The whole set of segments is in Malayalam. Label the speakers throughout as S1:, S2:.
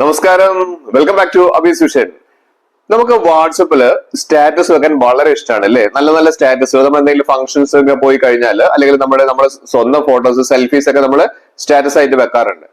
S1: നമസ്കാരം, വെൽക്കം ബാക്ക് ടു അബീസ് വിഷൻ. നമുക്ക് വാട്സപ്പില് സ്റ്റാറ്റസ് വെക്കാൻ വളരെ ഇഷ്ടമാണ് അല്ലേ? നല്ല നല്ല സ്റ്റാറ്റസ് നമ്മൾ എന്തെങ്കിലും ഫംഗ്ഷൻസ് ഒക്കെ പോയി കഴിഞ്ഞാൽ അല്ലെങ്കിൽ നമ്മുടെ സ്വന്തം ഫോട്ടോസ് സെൽഫീസ് ഒക്കെ നമ്മൾ സ്റ്റാറ്റസ് ആയിട്ട് വെക്കാറുണ്ട്.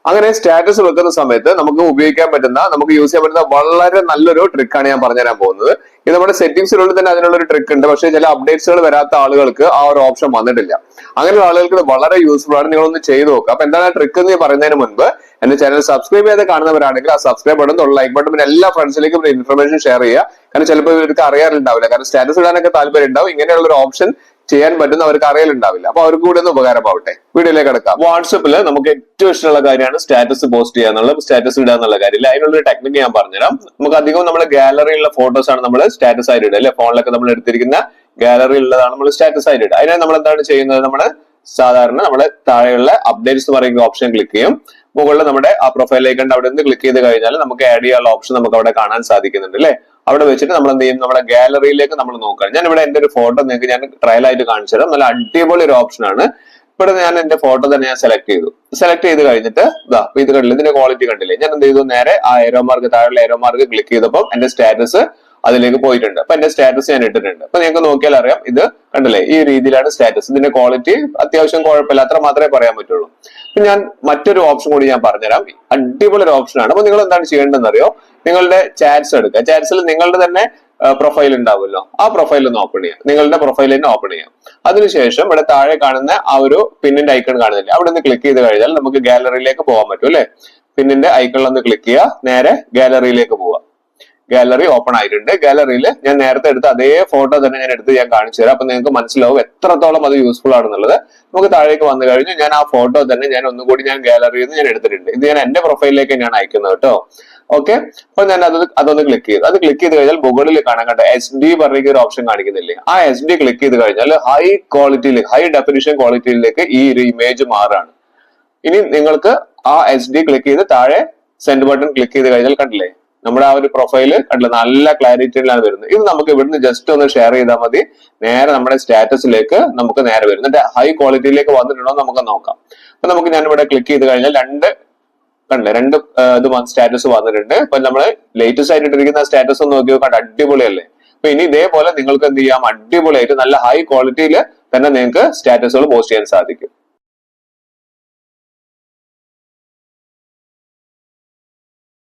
S1: അങ്ങനെ സ്റ്റാറ്റസ് വെക്കുന്ന സമയത്ത് നമുക്ക് ഉപയോഗിക്കാൻ പറ്റുന്ന നമുക്ക് യൂസ് ചെയ്യാൻ പറ്റുന്ന വളരെ നല്ലൊരു ട്രിക്കാണ് ഞാൻ പറഞ്ഞുതരാൻ പോകുന്നത്. ഇത് നമ്മുടെ സെറ്റിംഗ്സിനുള്ളിൽ തന്നെ അതിനുള്ള ഒരു ട്രിക്ക് ഉണ്ട്. പക്ഷേ ചില അപ്ഡേറ്റ്സുകൾ വരാത്ത ആളുകൾക്ക് ആ ഒരു ഓപ്ഷൻ വന്നിട്ടില്ല. അങ്ങനെയുള്ള ആളുകൾക്ക് ഇത് വളരെ യൂസ്ഫുൾ ആണ്. നിങ്ങളൊന്ന് ചെയ്ത് നോക്കുക. അപ്പൊ എന്താണ് ട്രിക്ക് എന്ന് പറയുന്നതിന് മുൻപ് എന്റെ ചാനൽ സബ്സ്ക്രൈബ് ചെയ്ത് കാണുന്നവരാണെങ്കിൽ ആ സബ്സ്ക്രൈബ് ബട്ടൺ ലൈക്ക് ബട്ടൺ പിന്നെ എല്ലാ ഫ്രണ്ട്സിലേക്കും ഇൻഫർമേഷൻ ഷെയർ ചെയ്യുക. കാരണം ചിലപ്പോൾ ഇവർക്ക് അറിയാറുണ്ടാവില്ല. കാരണം സ്റ്റാറ്റസ് ഇടാനൊക്കെ താല്പര്യം ഉണ്ടാവും. ഇങ്ങനെയുള്ള ഒരു ഓപ്ഷൻ ചെയ്യാൻ പറ്റുന്ന അവർക്ക് അറിയലുണ്ടാവില്ല. അപ്പൊ അവർക്ക് കൂടി ഒന്ന് ഉപകാരമാവട്ടെ. വീഡിയോയിലേക്ക് കിടക്കാം. വാട്സപ്പിൽ നമുക്ക് ഏറ്റവും ഇഷ്ടമുള്ള കാര്യമാണ് സ്റ്റാറ്റസ് പോസ്റ്റ് ചെയ്യുക എന്നുള്ളത്, സ്റ്റാറ്റസ് ഇടുക എന്നുള്ള കാര്യമില്ല. അതിനുള്ളൊരു ടെക്നിക്ക് ഞാൻ പറഞ്ഞുതരാം. നമുക്ക് അധികം നമ്മുടെ ഗാലറിയിലുള്ള ഫോട്ടോസ് ആണ് നമ്മൾ സ്റ്റാറ്റസ് ആയിട്ട് ഇടുക അല്ലെ? ഫോണിലൊക്കെ നമ്മൾ എടുത്തിരിക്കുന്ന ഗാലറി ഉള്ളതാണ് നമ്മൾ സ്റ്റാറ്റസ് ആയിട്ട് ഇടുക. അതിനെ നമ്മൾ എന്താണ് ചെയ്യുന്നത്? നമ്മൾ സാധാരണ നമ്മുടെ താഴെയുള്ള അപ്ഡേറ്റ്സ് പറയുന്ന ഓപ്ഷൻ ക്ലിക്ക് ചെയ്യും. മുകളിൽ നമ്മുടെ ആ പ്രൊഫൈലിലേക്ക് ഉണ്ട്. അവിടെ നിന്ന് ക്ലിക്ക് ചെയ്ത് കഴിഞ്ഞാൽ നമുക്ക് ആഡ് ചെയ്യാനുള്ള ഓപ്ഷൻ നമുക്ക് അവിടെ കാണാൻ സാധിക്കുന്നുണ്ട് അല്ലെ? അവിടെ വെച്ചിട്ട് നമ്മൾ എന്ത് ചെയ്യും? നമ്മുടെ ഗാലറിയിലേക്ക് നമ്മൾ നോക്കാം. ഞാൻ ഇവിടെ എന്റെ ഒരു ഫോട്ടോ നിങ്ങൾക്ക് ഞാൻ ട്രയൽ ആയിട്ട് കാണിച്ചു തരാം. നല്ല അടിപൊളി ഒരു ഓപ്ഷൻ ആണ്. ഇവിടെ ഞാൻ എന്റെ ഫോട്ടോ തന്നെ ഞാൻ സെലക്ട് ചെയ്ത് കഴിഞ്ഞിട്ട് ഇത് കണ്ടില്ല, ഇതിന്റെ ക്വാളിറ്റി കണ്ടില്ലേ? ഞാൻ എന്ത് ചെയ്തു? നേരെ ആ ഏരോ മാർക്ക്, താഴെയുള്ള ഏരോ മാർക്ക് ക്ലിക്ക് ചെയ്തപ്പോൾ എന്റെ സ്റ്റാറ്റസ് അതിലേക്ക് പോയിട്ടുണ്ട്. അപ്പൊ എന്റെ സ്റ്റാറ്റസ് ഞാൻ ഇട്ടിട്ടുണ്ട്. അപ്പൊ നിങ്ങൾക്ക് നോക്കിയാൽ അറിയാം, ഇത് കണ്ടില്ലേ? ഈ രീതിയിലാണ് സ്റ്റാറ്റസ്. ഇതിന്റെ ക്വാളിറ്റി അത്യാവശ്യം കുഴപ്പമില്ല, അത്ര മാത്രമേ പറയാൻ പറ്റുള്ളൂ. അപ്പൊ ഞാൻ മറ്റൊരു ഓപ്ഷൻ കൂടി ഞാൻ പറഞ്ഞുതരാം. അടിപൊളി ഒരു ഓപ്ഷൻ ആണ്. അപ്പൊ നിങ്ങൾ എന്താണ് ചെയ്യേണ്ടതെന്ന് അറിയോ? നിങ്ങളുടെ ചാറ്റ്സ് എടുക്കുക. ചാറ്റ്സിൽ നിങ്ങളുടെ തന്നെ പ്രൊഫൈൽ ഉണ്ടാവുമല്ലോ, ആ പ്രൊഫൈൽ ഒന്ന് ഓപ്പൺ ചെയ്യാം. നിങ്ങളുടെ പ്രൊഫൈൽ തന്നെ ഓപ്പൺ ചെയ്യാം. അതിനുശേഷം ഇവിടെ താഴെ കാണുന്ന ആ ഒരു പിന്നിന്റെ ഐക്കൺ കാണുന്നില്ല, അവിടെ നിന്ന് ക്ലിക്ക് ചെയ്ത് കഴിഞ്ഞാൽ നമുക്ക് ഗാലറിയിലേക്ക് പോകാൻ പറ്റും അല്ലെ? പിന്നിന്റെ ഐക്കണിൽ ഒന്ന് ക്ലിക്ക് ചെയ്യുക, നേരെ ഗാലറിയിലേക്ക് പോവുക. ഗാലറി ഓപ്പൺ ആയിട്ടുണ്ട്. ഗാലറിയിൽ ഞാൻ നേരത്തെ എടുത്ത അതേ ഫോട്ടോ തന്നെ ഞാൻ കാണിച്ചു തരാം. അപ്പൊ നിങ്ങൾക്ക് മനസ്സിലാവും എത്രത്തോളം അത് യൂസ്ഫുൾ ആണെന്നുള്ളത്. നമുക്ക് താഴേക്ക് വന്നു കഴിഞ്ഞു ഞാൻ ആ ഫോട്ടോ തന്നെ ഞാൻ ഒന്നുകൂടി ഗാലറിയിൽ നിന്ന് ഞാൻ എടുത്തിട്ടുണ്ട്. ഇത് ഞാൻ എന്റെ പ്രൊഫൈലിലേക്ക് ഞാൻ അയക്കുന്നത് കേട്ടോ. ഓക്കെ, അപ്പൊ ഞാൻ അതൊന്ന് ക്ലിക്ക് ചെയ്തു. അത് ക്ലിക്ക് ചെയ്ത് കഴിഞ്ഞാൽ മുകളിൽ കാണാൻ കണ്ട SD പറയുന്ന ഒരു ഓപ്ഷൻ കാണിക്കുന്നില്ലേ? ആ SD ക്ലിക്ക് ചെയ്ത് കഴിഞ്ഞാൽ ഹൈ ക്വാളിറ്റിയിൽ, ഹൈ ഡെഫിനിഷൻ ക്വാളിറ്റിയിലേക്ക് ഈ ഒരു ഇമേജ് മാറാണ്. ഇനി നിങ്ങൾക്ക് ആ SD ക്ലിക്ക് ചെയ്ത് താഴെ സെൻഡ് ബട്ടൺ ക്ലിക്ക് ചെയ്ത് കഴിഞ്ഞാൽ കണ്ടില്ലേ, നമ്മുടെ ആ ഒരു പ്രൊഫൈല് കണ്ടില്ല, നല്ല ക്ലാരിറ്റിയിലാണ് വരുന്നത്. ഇത് നമുക്ക് ഇവിടുന്ന് ജസ്റ്റ് ഒന്ന് ഷെയർ ചെയ്താൽ മതി. നേരെ നമ്മുടെ സ്റ്റാറ്റസിലേക്ക് നമുക്ക് നേരെ വരും. എന്നിട്ട് ഹൈ ക്വാളിറ്റിയിലേക്ക് വന്നിട്ടുണ്ടോ നമുക്ക് നോക്കാം. അപ്പൊ നമുക്ക് ഞാൻ ഇവിടെ ക്ലിക്ക് ചെയ്ത് കഴിഞ്ഞാൽ രണ്ട് ഇത് സ്റ്റാറ്റസ് വന്നിട്ടുണ്ട്. അപ്പൊ നമ്മള് ലേറ്റസ്റ്റ് ആയിട്ട് ഇട്ടിരിക്കുന്ന സ്റ്റാറ്റസ് ഒന്ന് നോക്കി നോക്കാം, അടിപൊളിയല്ലേ? അപ്പൊ ഇനി ഇതേപോലെ നിങ്ങൾക്ക് എന്ത് ചെയ്യാം? അടിപൊളിയായിട്ട് നല്ല ഹൈ ക്വാളിറ്റിയിൽ തന്നെ നിങ്ങൾക്ക് സ്റ്റാറ്റസുകൾ പോസ്റ്റ് ചെയ്യാൻ സാധിക്കും.